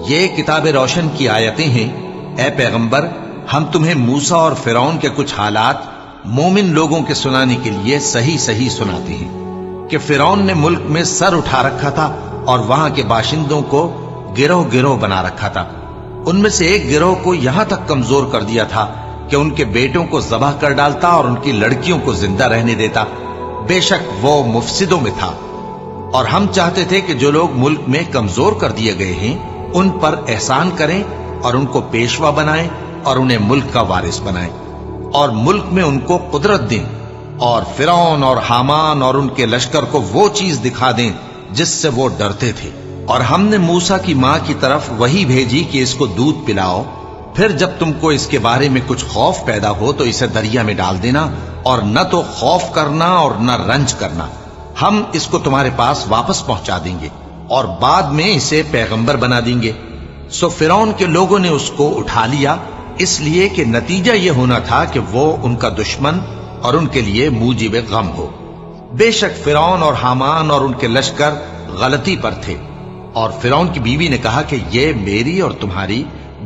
یہ کتاب روشن کی آیتیں ہیں، اے پیغمبر ہم تمہیں موسیٰ اور فرعون کے کچھ حالات مومن لوگوں کے سنانے کے لیے صحیح صحیح سناتے ہیں کہ فرعون نے ملک میں سر اٹھا رکھا تھا اور وہاں کے باشندوں کو گروہ گروہ بنا رکھا تھا۔ ان میں سے ایک گروہ کو یہاں تک کمزور کر دیا تھا کہ ان کے بیٹوں کو ذبح کر ڈالتا اور ان کی لڑکیوں کو زندہ رہنے دیتا۔ بے شک وہ مفسدوں میں تھا، اور ہم چاہتے تھے کہ جو لوگ ملک میں کمزور کر دیے گئے ہیں ان پر احسان کریں اور ان کو پیشوا بنائیں اور انہیں ملک کا وارث بنائیں، اور ملک میں ان کو قدرت دیں، اور فرعون اور حامان اور ان کے لشکر کو وہ چیز دکھا دیں جس سے وہ ڈرتے تھے۔ اور ہم نے موسیٰ کی ماں کی طرف وحی بھیجی کہ اس کو دودھ پلاؤ، پھر جب تم کو اس کے بارے میں کچھ خوف پیدا ہو تو اسے دریا میں ڈال دینا، اور نہ تو خوف کرنا اور نہ رنج کرنا، ہم اس کو تمہارے پاس واپس پہنچا دیں گے اور بعد میں اسے پیغمبر بنا دیں گے۔ سو فرعون کے لوگوں نے اس کو اٹھا لیا، اس لیے کہ نتیجہ یہ ہونا تھا کہ وہ ان کا دشمن اور ان کے لیے موجب غم ہو۔ بے شک فرعون اور حامان اور ان کے لشکر غلطی پر تھے، اور فرعون کی بیوی نے کہا کہ یہ میری اور تمہاری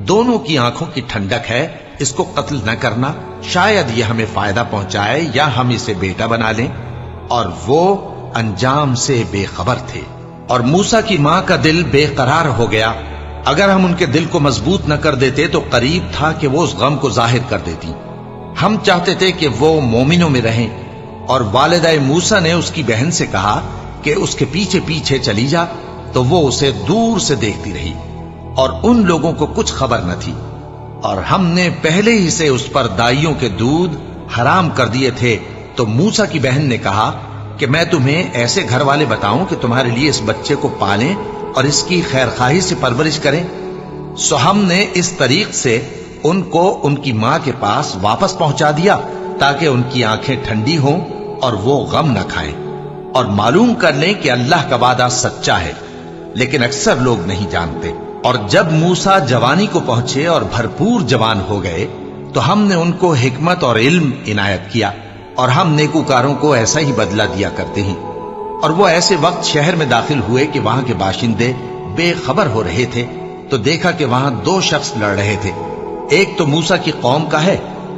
دونوں کی آنکھوں کی ٹھنڈک ہے، اس کو قتل نہ کرنا، شاید یہ ہمیں فائدہ پہنچائے یا ہم اسے بیٹا بنا لیں، اور وہ انجام سے بے خبر تھے۔ اور موسیٰ کی ماں کا دل بے قرار ہو گیا، اگر ہم ان کے دل کو مضبوط نہ کر دیتے تو قریب تھا کہ وہ اس غم کو ظاہر کر دیتی۔ ہم چاہتے تھے کہ وہ مومنوں میں رہیں، اور والدہ موسیٰ نے اس کی بہن سے کہا کہ اس کے پیچھے پیچھے چلی جا، تو وہ اسے دور سے دیکھتی رہی، اور ان لوگوں کو کچھ خبر نہ تھی۔ اور ہم نے پہلے ہی سے اس پر دائیوں کے دودھ حرام کر دیے تھے، تو موسیٰ کی بہن نے کہا کہ میں تمہیں ایسے گھر والے بتاؤں کہ تمہارے لیے اس بچے کو پالیں اور اس کی خیر خواہی سے پرورش کریں۔ سو ہم نے اس طریق سے ان کو ان کی ماں کے پاس واپس پہنچا دیا تاکہ ان کی آنکھیں ٹھنڈی ہوں اور وہ غم نہ کھائیں، اور معلوم کر لیں کہ اللہ کا وعدہ سچا ہے، لیکن اکثر لوگ نہیں جانتے۔ اور جب موسیٰ جوانی کو پہنچے اور بھرپور جوان ہو گئے تو ہم نے ان کو حکمت اور علم عنایت کیا، اور ہم نیکوکاروں کو ایسا ہی بدلہ دیا کرتے ہیں۔ اور وہ ایسے وقت شہر میں داخل ہوئے کہ وہاں کے باشندے بے خبر ہو رہے تھے، تو دیکھا کہ وہاں دو شخص لڑ رہے تھے، ایک تو موسیٰ کی قوم کا ہے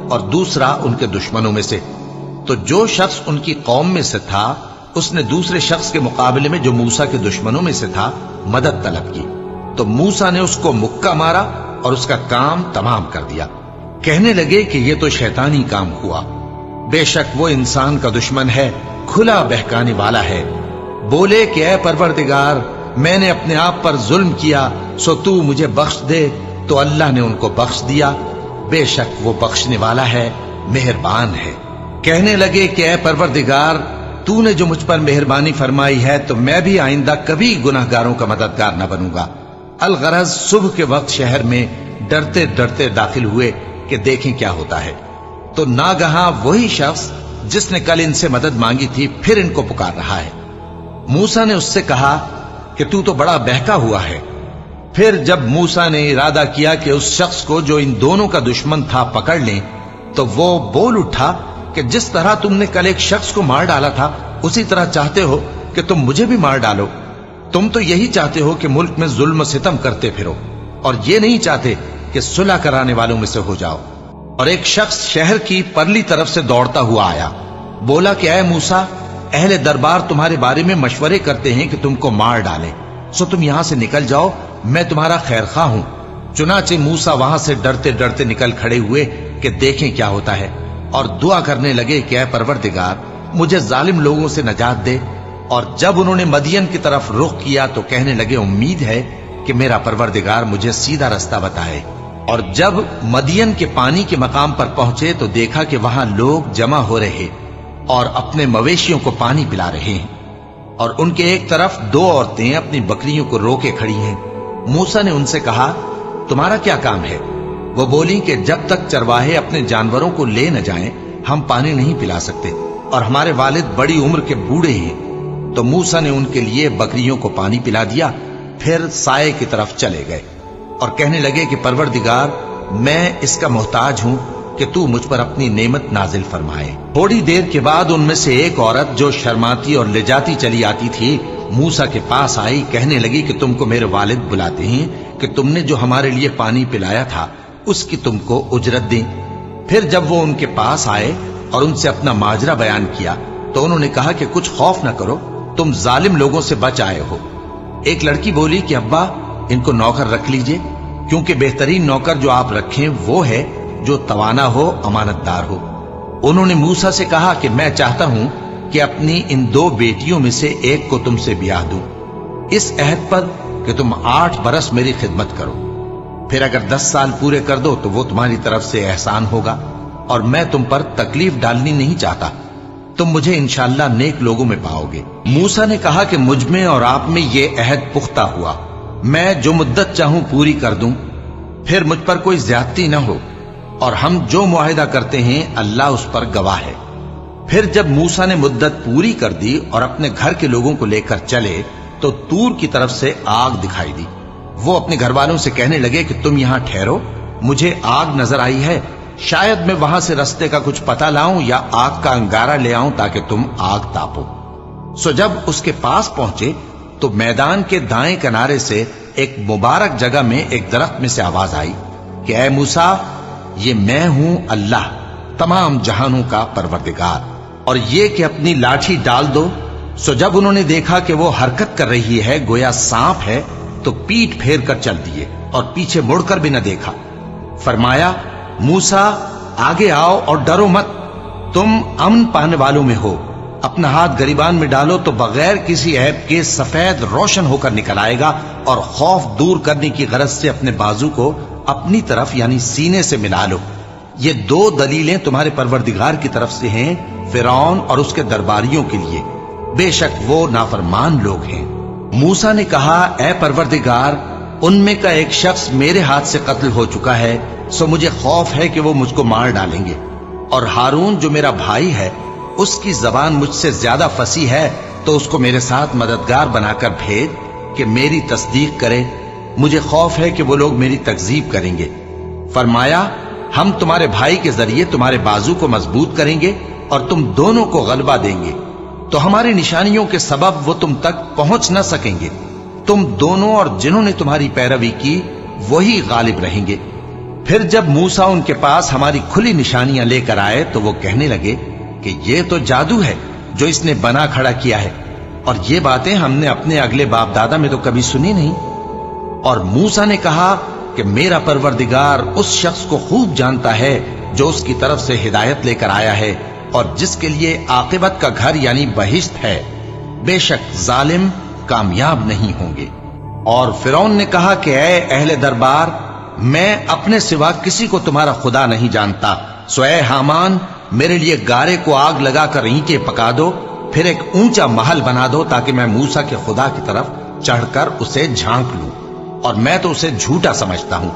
اور دوسرا ان کے دشمنوں میں سے۔ تو جو شخص ان کی قوم میں سے تھا اس نے دوسرے شخص کے مقابلے میں جو موسیٰ کے دشمنوں میں سے تھا مدد طلب کی، تو موسیٰ نے اس کو مکہ مارا اور اس کا کام تمام کر دیا۔ کہنے لگے کہ یہ تو شیطانی کام ہوا، بے شک وہ انسان کا دشمن ہے، کھلا بہکانے والا ہے۔ بولے کہ اے پروردگار میں نے اپنے آپ پر ظلم کیا، سو تو مجھے بخش دے، تو اللہ نے ان کو بخش دیا، بے شک وہ بخشنے والا ہے، مہربان ہے۔ کہنے لگے کہ اے پروردگار تو نے جو مجھ پر مہربانی فرمائی ہے تو میں بھی آئندہ کبھی گناہ گاروں کا مددگار نہ بنوں گا۔ الغرض صبح کے وقت شہر میں ڈرتے ڈرتے داخل ہوئے کہ دیکھیں کیا ہوتا ہے، تو ناگہاں وہی شخص جس نے کل ان سے مدد مانگی تھی پھر ان کو پکار رہا ہے۔ موسیٰ نے اس سے کہا کہ تو بڑا بہکا ہوا ہے۔ پھر جب موسیٰ نے ارادہ کیا کہ اس شخص کو جو ان دونوں کا دشمن تھا پکڑ لیں، تو وہ بول اٹھا کہ جس طرح تم نے کل ایک شخص کو مار ڈالا تھا اسی طرح چاہتے ہو کہ تم مجھے بھی مار ڈالو۔ تم تو یہی چاہتے ہو کہ ملک میں ظلم و ستم کرتے پھرو، اور یہ نہیں چاہتے کہ صلح کرانے والوں میں سے ہو جاؤ۔ اور ایک شخص شہر کی پرلی طرف سے دوڑتا ہوا آیا، بولا کہ اے موسیٰ اہل دربار تمہارے بارے میں مشورے کرتے ہیں کہ تم کو مار ڈالیں، سو تم یہاں سے نکل جاؤ، میں تمہارا خیر خواہ ہوں۔ چنانچہ موسیٰ وہاں سے ڈرتے ڈرتے نکل کھڑے ہوئے کہ دیکھیں کیا ہوتا ہے، اور دعا کرنے لگے کہ اے پروردگار مجھے ظالم لوگوں سے نجات دے۔ اور جب انہوں نے مدین کی طرف رخ کیا تو کہنے لگے امید ہے کہ میرا پروردگار مجھے سیدھا رستہ بتائے۔ اور جب مدین کے پانی کے مقام پر پہنچے تو دیکھا کہ وہاں لوگ جمع ہو رہے اور اپنے مویشیوں کو پانی پلا رہے ہیں، اور ان کے ایک طرف دو عورتیں اپنی بکریوں کو روکے کھڑی ہیں۔ موسیٰ نے ان سے کہا تمہارا کیا کام ہے؟ وہ بولی کہ جب تک چرواہے اپنے جانوروں کو لے نہ جائیں ہم پانی نہیں پلا سکتے، اور ہمارے والد بڑی عمر کے بوڑھے ہیں۔ تو موسیٰ نے ان کے لیے بکریوں کو پانی پلا دیا، پھر سائے کی طرف چلے گئے اور کہنے لگے کہ پروردگار میں اس کا محتاج ہوں کہ تو مجھ پر اپنی نعمت نازل فرمائے۔ تھوڑی دیر کے بعد ان میں سے ایک عورت جو شرماتی اور لجاتی چلی آتی تھی موسیٰ کے پاس آئی، کہنے لگی کہ تم کو میرے والد بلاتے ہیں कि तुमने जो हमारे लिए पानी पिलाया था उसकी तुमको उजरत दें। फिर जब वो उनके पास आए और उनसे अपना माजरा बयान किया तो उन्होंने कहा कि कुछ खौफ न करो, तुम जालिम लोगों से बच आए हो। एक लड़की बोली कि अब्बा, इनको नौकर रख लीजिए, क्योंकि बेहतरीन नौकर जो आप रखें वो है जो तवाना हो, अमानतदार हो। उन्होंने मूसा से कहा कि मैं चाहता हूं कि अपनी इन 2 बेटियों में से एक को तुमसे ब्याह दूं, इस अहद पर कि तुम 8 बरस मेरी खिदमत करो। फिर अगर 10 साल पूरे कर दो तो वो तुम्हारी तरफ से एहसान होगा, और मैं तुम पर तकलीफ डालनी नहीं चाहता। तुम मुझे इंशाअल्लाह नेक लोगों में पाओगे। मूसा ने कहा कि मुझ में और आप में ये अहद पुख्ता हुआ, मैं जो मुद्दत चाहूं पूरी कर दूं, फिर मुझ पर कोई ज्यादती न हो, और हम जो मुआहिदा करते हैं अल्लाह उस पर गवाह है। फिर जब मूसा ने मुद्दत पूरी कर दी और अपने घर के लोगों को लेकर चले तो तूर की तरफ से आग दिखाई दी। वो अपने घर वालों से कहने लगे कि तुम यहां ठहरो, मुझे आग नजर आई है, शायद मैं वहां से रास्ते का कुछ पता लाऊं या आग का अंगारा ले आऊं ताकि तुम आग तापो। सो जब उसके पास पहुंचे तो मैदान के दाएं किनारे से एक मुबारक जगह में एक दरख्त में से आवाज आई कि ऐ मूसा, ये मैं हूं अल्लाह, तमाम जहानों का परवरदिगार, और ये कि अपनी लाठी डाल दो। सो जब उन्होंने देखा कि वो हरकत कर रही है गोया सांप है, तो पीठ फेर कर चल दिए और पीछे मुड़कर भी न देखा। फरमाया, मूसा आगे आओ और डरो मत, तुम अमन पाने वालों में हो। अपना हाथ गरीबान में डालो तो बगैर किसी ऐब के सफेद रोशन होकर निकल आएगा, और खौफ दूर करने की गरज से अपने बाजू को अपनी तरफ यानी सीने से मिला लो। ये 2 दलीलें तुम्हारे परवरदिगार की तरफ से हैं फिरौन और उसके दरबारियों के लिए, बेशक वो नाफरमान लोग हैं। मूसा ने कहा, ऐ परवरदिगार, उनमें का एक शख्स मेरे हाथ से कत्ल हो चुका है, सो मुझे खौफ है कि वो मुझको मार डालेंगे, और हारून जो मेरा भाई है उसकी जबान मुझसे ज्यादा फसी है, तो उसको मेरे साथ मददगार बनाकर भेज कि मेरी तस्दीक करे। मुझे खौफ है कि वो लोग मेरी तकजीब करेंगे। फरमाया, हम तुम्हारे भाई के जरिए तुम्हारे बाजू को मजबूत करेंगे और तुम दोनों को गलबा देंगे, तो हमारी निशानियों के सबब वो तुम तक पहुंच न सकेंगे। तुम दोनों और जिन्होंने तुम्हारी पैरवी की वही गालिब रहेंगे। फिर जब मूसा उनके पास हमारी खुली निशानियां लेकर आए तो वो कहने लगे कि ये तो जादू है जो इसने बना खड़ा किया है, और ये बातें हमने अपने अगले बाप दादा में तो कभी सुनी नहीं। और मूसा ने कहा कि मेरा परवरदिगार उस शख्स को खूब जानता है जो उसकी तरफ से हिदायत लेकर आया है और जिसके लिए आकिबत का घर यानी बहिश्त है, बेशक जालिम कामयाब नहीं होंगे। और फिरौन ने कहा कि ऐ अहले दरबार, मैं अपने सिवा किसी को तुम्हारा खुदा नहीं जानता, सो ऐ हामान, मेरे लिए गारे को आग लगाकर ईंटें पका दो, फिर एक ऊंचा महल बना दो ताकि मैं मूसा के खुदा की तरफ चढ़कर उसे झांक लूं, और मैं तो उसे झूठा समझता हूं।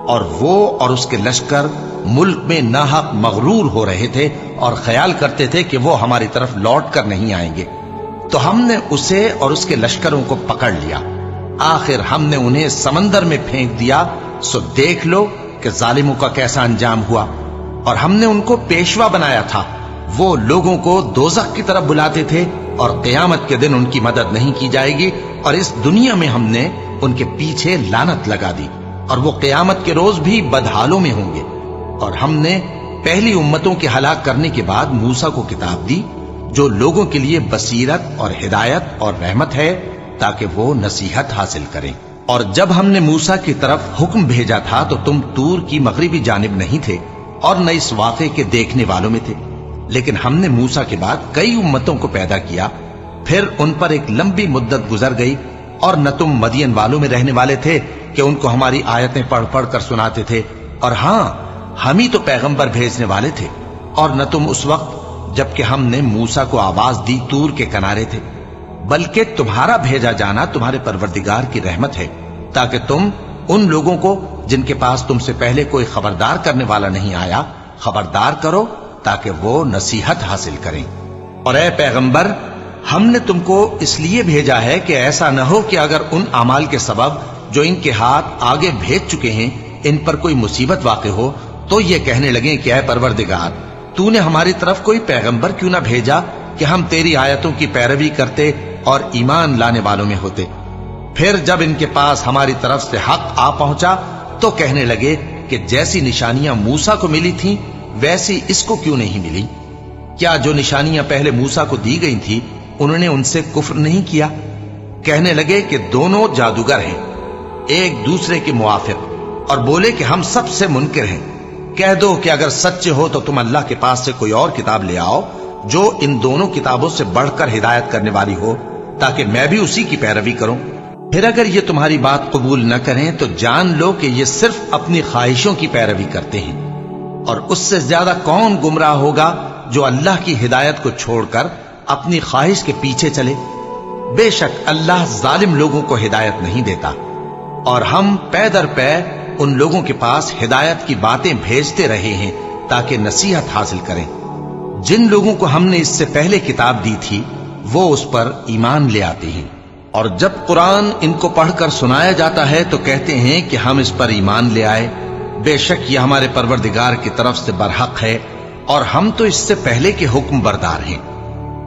और वो और उसके लश्कर मुल्क में नाहक मगरूर हो रहे थे और ख्याल करते थे कि वो हमारी तरफ लौट कर नहीं आएंगे, तो हमने उसे और उसके लश्करों को पकड़ लिया। आखिर हमने उन्हें समंदर में फेंक दिया, सो देख लो कि जालिमों का कैसा अंजाम हुआ। और हमने उनको पेशवा बनाया था, वो लोगों को दोज़ख की तरफ बुलाते थे, और क़यामत के दिन उनकी मदद नहीं की जाएगी, और इस दुनिया में हमने उनके पीछे लानत लगा दी, और वो क़यामत के रोज भी बदहालों में होंगे। और हमने पहली उम्मतों के हलाक करने के बाद मूसा को किताब दी जो लोगों के लिए बसीरत और हिदायत और रहमत है, ताकि वो नसीहत हासिल करें। और जब हमने मूसा की तरफ हुक्म भेजा था तो तुम तूर की मगरिबी जानिब नहीं थे और न इस वाक़े के देखने वालों में थे, लेकिन हमने मूसा के बाद कई उम्मतों को पैदा किया, फिर उन पर एक लंबी मुद्दत गुजर गई, और न तुम मदियन वालों में रहने वाले थे कि उनको हमारी आयतें पढ़ पढ़ कर सुनाते थे, और हां, हम ही तो पैगंबर भेजने वाले थे। और न तुम उस वक्त जबकि हमने मूसा को आवाज दी तूर के किनारे थे, बल्कि तुम्हारा भेजा जाना तुम्हारे परवरदिगार की रहमत है, ताकि तुम उन लोगों को जिनके पास तुमसे पहले कोई खबरदार करने वाला नहीं आया, खबरदार करो ताकि वो नसीहत हासिल करें। और ऐ पैगंबर, हमने तुमको इसलिए भेजा है कि ऐसा न हो कि अगर उन अमाल के सबब जो इनके हाथ आगे भेज चुके हैं इन पर कोई मुसीबत वाक़ हो, तो ये कहने लगे कि ऐ परवरदिगार, तूने हमारी तरफ कोई पैगंबर क्यों ना भेजा कि हम तेरी आयतों की पैरवी करते और ईमान लाने वालों में होते। फिर जब इनके पास हमारी तरफ से हक आ पहुंचा तो कहने लगे कि जैसी निशानियां मूसा को मिली थीं वैसी इसको क्यों नहीं मिली? क्या जो निशानियां पहले मूसा को दी गई थी उन्होंने उनसे कुफ्र नहीं किया? कहने लगे कि दोनों जादूगर हैं, एक दूसरे के मुआफिक, और बोले कि हम सबसे मुनकिर हैं। कह दो कि अगर सच्चे हो तो तुम अल्लाह के पास से कोई और किताब ले आओ जो इन दोनों किताबों से बढ़कर हिदायत करने वाली हो, ताकि मैं भी उसी की पैरवी करूं। फिर अगर ये तुम्हारी बात कबूल न करें तो जान लो कि ये सिर्फ अपनी ख्वाहिशों की पैरवी करते हैं, और उससे ज्यादा कौन गुमराह होगा जो अल्लाह की हिदायत को छोड़कर अपनी ख्वाहिश के पीछे चले। बेशक अल्लाह जालिम लोगों को हिदायत नहीं देता, और हम पै दर पै उन लोगों के पास हिदायत की बातें भेजते रहे हैं ताकि नसीहत हासिल करें। जिन लोगों को हमने इससे पहले किताब दी थी वो उस पर ईमान ले आते हैं, और जब कुरान इनको पढ़कर सुनाया जाता है तो कहते हैं कि हम इस पर ईमान ले आए। बेशक ये हमारे परवरदिगार की तरफ से बरहक है, और हम तो इससे पहले के हुक्म बरदार हैं।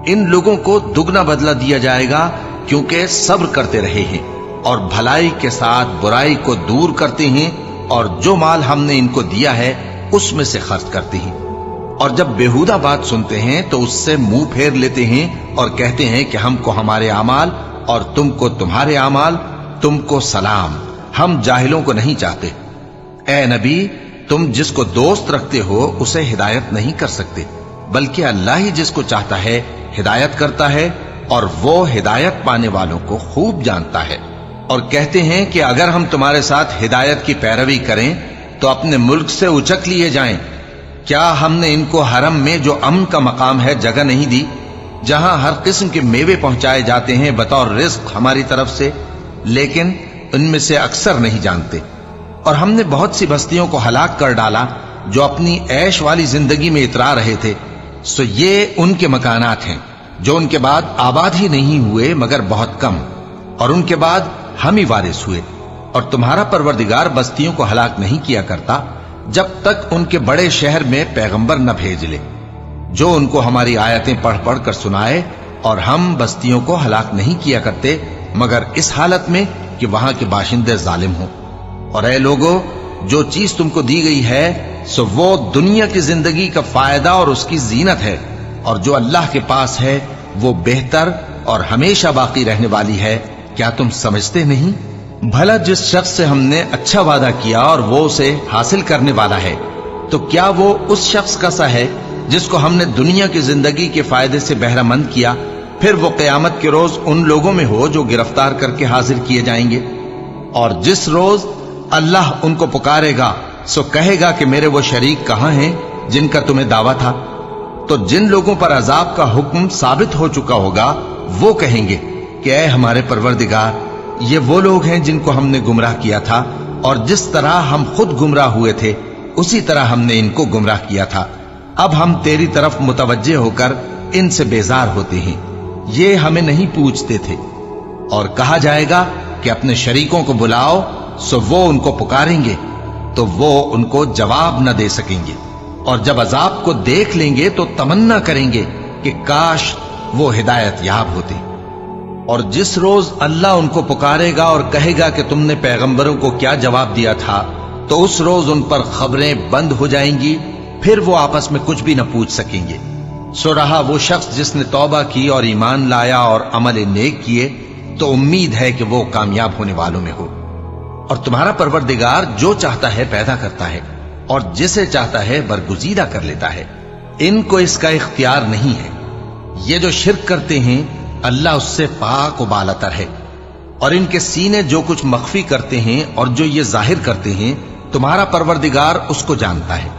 इन लोगों को दुगना बदला दिया जाएगा क्योंकि सब्र करते रहे हैं और भलाई के साथ बुराई को दूर करते हैं, और जो माल हमने इनको दिया है उसमें से खर्च करते हैं। और जब बेहुदा बात सुनते हैं तो उससे मुंह फेर लेते हैं और कहते हैं कि हमको हमारे आमाल और तुमको तुम्हारे आमाल, तुमको सलाम, हम जाहिलों को नहीं चाहते। ए नबी, तुम जिसको दोस्त रखते हो उसे हिदायत नहीं कर सकते, बल्कि अल्लाह ही जिसको चाहता है हिदायत करता है, और वो हिदायत पाने वालों को खूब जानता है। और कहते हैं कि अगर हम तुम्हारे साथ हिदायत की पैरवी करें तो अपने मुल्क से उचक लिए जाएं। क्या हमने इनको हरम में जो अमन का मकाम है जगह नहीं दी, जहां हर किस्म के मेवे पहुंचाए जाते हैं बतौर रिज्क हमारी तरफ से? लेकिन उनमें से अक्सर नहीं जानते। और हमने बहुत सी बस्तियों को हलाक कर डाला जो अपनी ऐश वाली जिंदगी में इतरा रहे थे। सो ये उनके मकानात हैं जो उनके बाद आबाद ही नहीं हुए मगर बहुत कम, और उनके बाद हम ही वारिस हुए। और तुम्हारा परवरदिगार बस्तियों को हलाक नहीं किया करता जब तक उनके बड़े शहर में पैगंबर न भेज ले जो उनको हमारी आयतें पढ़ पढ़ कर सुनाए, और हम बस्तियों को हलाक नहीं किया करते मगर इस हालत में कि वहां के बाशिंदे जालिम हों। और ऐ लोगो, जो चीज तुमको दी गई है सो वो दुनिया की जिंदगी का फायदा और उसकी जीनत है, और जो अल्लाह के पास है वो बेहतर और हमेशा बाकी रहने वाली है। क्या तुम समझते नहीं? भला जिस शख्स से हमने अच्छा वादा किया और वो उसे हासिल करने वाला है, तो क्या वो उस शख्स का सा है जिसको हमने दुनिया की जिंदगी के फायदे से बहरामंद किया, फिर वो क़यामत के रोज उन लोगों में हो जो गिरफ्तार करके हाजिर किए जाएंगे। और जिस रोज अल्लाह उनको पुकारेगा सो कहेगा कि मेरे वो शरीक कहां हैं जिनका तुम्हें दावा था। तो जिन लोगों पर अजाब का हुक्म साबित हो चुका होगा वो कहेंगे कि ऐ हमारे परवरदिगार, ये वो लोग हैं जिनको हमने गुमराह किया था, और जिस तरह हम खुद गुमराह हुए थे उसी तरह हमने इनको गुमराह किया था। अब हम तेरी तरफ मुतवज्जे होकर इनसे बेजार होते हैं, ये हमें नहीं पूछते थे। और कहा जाएगा कि अपने शरीकों को बुलाओ, सो वो उनको पुकारेंगे तो वो उनको जवाब न दे सकेंगे, और जब अजाब को देख लेंगे तो तमन्ना करेंगे कि काश वो हिदायत याब होते। और जिस रोज अल्लाह उनको पुकारेगा और कहेगा कि तुमने पैगंबरों को क्या जवाब दिया था, तो उस रोज उन पर खबरें बंद हो जाएंगी, फिर वो आपस में कुछ भी न पूछ सकेंगे। सो रहा वो शख्स जिसने तौबा की और ईमान लाया और अमल नेक किए, तो उम्मीद है कि वो कामयाब होने वालों में हो। और तुम्हारा परवरदिगार जो चाहता है पैदा करता है, और जिसे चाहता है बरगुजीदा कर लेता है। इनको इसका इख्तियार नहीं है। ये जो शिर्क करते हैं अल्लाह उससे पाक व बालातर है, और इनके सीने जो कुछ मख्फी करते हैं और जो ये जाहिर करते हैं तुम्हारा परवरदिगार उसको जानता है।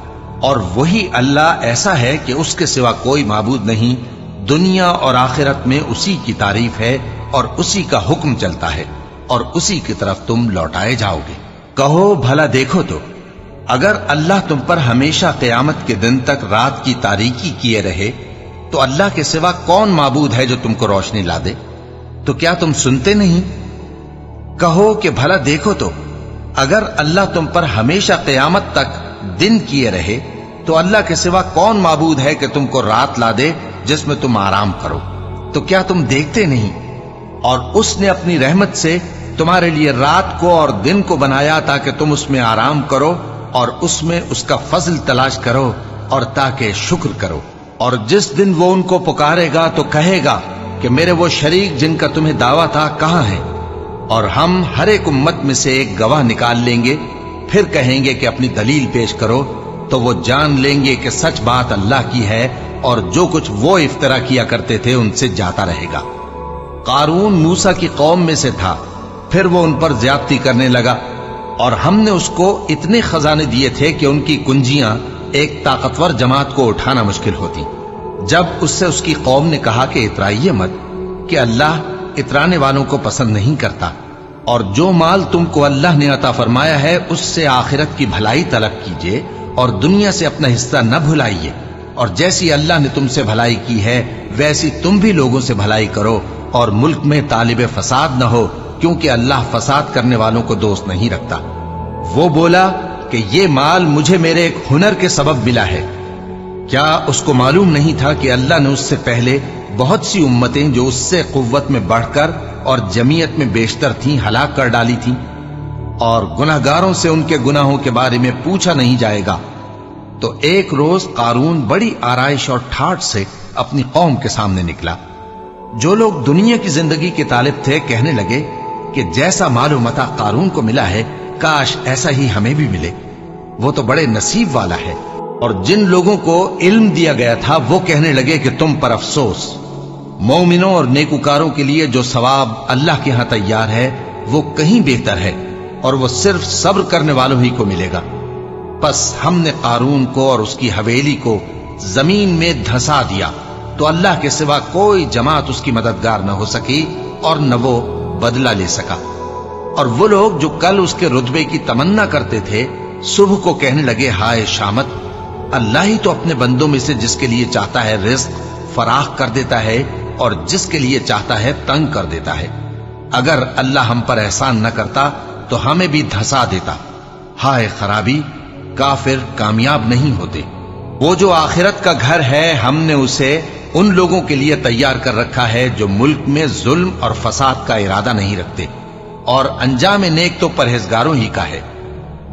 और वही अल्लाह ऐसा है कि उसके सिवा कोई माबूद नहीं। दुनिया और आखिरत में उसी की तारीफ है और उसी का हुक्म चलता है, और उसी की तरफ तुम लौटाए जाओगे। कहो भला देखो तो, अगर अल्लाह तुम पर हमेशा क़यामत के दिन तक रात की तारीकी किए रहे तो अल्लाह के सिवा कौन माबूद है जो तुमको रोशनी ला दे? तो क्या तुम सुनते नहीं? कहो कि भला देखो तो, अगर अल्लाह तुम पर हमेशा क़यामत तक दिन किए रहे तो अल्लाह के सिवा कौन माबूद है कि तुमको रात ला दे जिसमें तुम आराम करो? तो क्या तुम देखते नहीं? और उसने अपनी रहमत से تمہارے لیے رات کو اور دن کو بنایا تاکہ تم اس میں آرام کرو اور اس میں اس کا فضل تلاش کرو اور تاکہ شکر کرو۔ اور جس دن وہ ان کو پکارے گا تو کہے گا کہ میرے وہ شریک جن کا تمہیں دعویٰ تھا کہاں ہیں؟ اور ہم ہر ایک امت میں سے ایک گواہ نکال لیں گے، پھر کہیں گے کہ اپنی دلیل پیش کرو، تو وہ جان لیں گے کہ سچ بات اللہ کی ہے اور جو کچھ وہ افترا کیا کرتے تھے ان سے جاتا رہے گا۔ قارون موسیٰ کی قوم میں سے تھا، پھر وہ ان پر زیادتی کرنے لگا، اور ہم نے اس کو اتنے خزانے دیے تھے کہ ان کی کنجیاں ایک طاقتور جماعت کو اٹھانا مشکل ہوتی۔ جب اس سے اس کی قوم نے کہا کہ اترائیے مت، کہ اللہ اترانے والوں کو پسند نہیں کرتا، اور جو مال تم کو اللہ نے عطا فرمایا ہے اس سے آخرت کی بھلائی طلب کیجیے اور دنیا سے اپنا حصہ نہ بھلائیے، اور جیسی اللہ نے تم سے بھلائی کی ہے ویسی تم بھی لوگوں سے بھلائی کرو، اور ملک میں طالب فساد نہ ہو، کیونکہ اللہ فساد کرنے والوں کو دوست نہیں رکھتا۔ وہ بولا کہ یہ مال مجھے میرے ایک ہنر کے سبب ملا ہے۔ کیا اس کو معلوم نہیں تھا کہ اللہ نے اس سے پہلے بہت سی امتیں جو اس سے قوت میں بڑھ کر اور جمعیت میں بیشتر تھیں ہلاک کر ڈالی تھیں، اور گناہگاروں سے ان کے گناہوں کے بارے میں پوچھا نہیں جائے گا؟ تو ایک روز قارون بڑی آرائش اور ٹھاٹ سے اپنی قوم کے سامنے نکلا۔ جو لوگ دنیا کی زندگی کے طالب تھے کہنے لگے کہ جیسا مال و متاع قارون کو ملا ہے کاش ایسا ہی ہمیں بھی ملے، وہ تو بڑے نصیب والا ہے۔ اور جن لوگوں کو علم دیا گیا تھا وہ کہنے لگے کہ تم پر افسوس، مومنوں اور نیکوکاروں کے لیے جو ثواب اللہ کے ہاں تیار ہے وہ کہیں بہتر ہے، اور وہ صرف صبر کرنے والوں ہی کو ملے گا۔ پس ہم نے قارون کو اور اس کی حویلی کو زمین میں دھسا دیا، تو اللہ کے سوا کوئی جماعت اس کی مددگار نہ ہو سکی اور نہ وہ بدلہ لے سکا۔ اور وہ لوگ جو کل اس کے رتبے کی تمنا کرتے تھے صبح کو کہنے لگے ہائے شامت، اللہ ہی تو اپنے بندوں میں سے جس کے لیے چاہتا ہے رزق فراخ کر دیتا ہے اور جس کے لیے چاہتا ہے تنگ کر دیتا ہے۔ اگر اللہ ہم پر احسان نہ کرتا تو ہمیں بھی دھسا دیتا۔ ہائے خرابی، کافر کامیاب نہیں ہوتے۔ وہ جو آخرت کا گھر ہے ہم نے اسے ان لوگوں کے لیے تیار کر رکھا ہے جو ملک میں ظلم اور فساد کا ارادہ نہیں رکھتے، اور انجام نیک تو پرہیزگاروں ہی کا ہے۔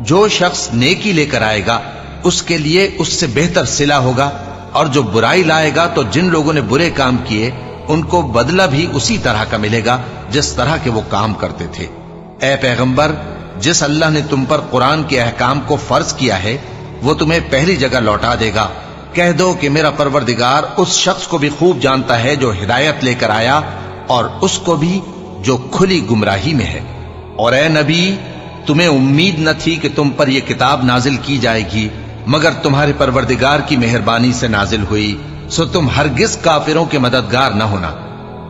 جو شخص نیکی لے کر آئے گا اس کے لیے اس سے بہتر صلہ ہوگا، اور جو برائی لائے گا تو جن لوگوں نے برے کام کیے ان کو بدلہ بھی اسی طرح کا ملے گا جس طرح کے وہ کام کرتے تھے۔ اے پیغمبر، جس اللہ نے تم پر قرآن کے احکام کو فرض کیا ہے وہ تمہیں پہلی جگہ لوٹا دے گا۔ کہہ دو کہ میرا پروردگار اس شخص کو بھی خوب جانتا ہے جو ہدایت لے کر آیا اور اس کو بھی جو کھلی گمراہی میں ہے۔ اور اے نبی، تمہیں امید نہ تھی کہ تم پر یہ کتاب نازل کی جائے گی مگر تمہارے پروردگار کی مہربانی سے نازل ہوئی، سو تم ہرگز کافروں کے مددگار نہ ہونا،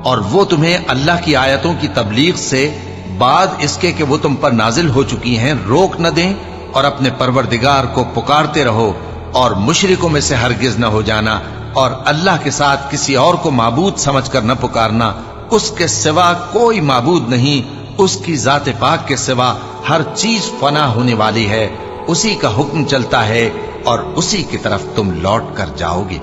اور وہ تمہیں اللہ کی آیتوں کی تبلیغ سے بعد اس کے کہ وہ تم پر نازل ہو چکی ہیں روک نہ دیں، اور اپنے پروردگار کو پکارتے رہو اور مشرکوں میں سے ہرگز نہ ہو جانا، اور اللہ کے ساتھ کسی اور کو معبود سمجھ کر نہ پکارنا۔ اس کے سوا کوئی معبود نہیں، اس کی ذات پاک کے سوا ہر چیز فنا ہونے والی ہے، اسی کا حکم چلتا ہے اور اسی کی طرف تم لوٹ کر جاؤ گے۔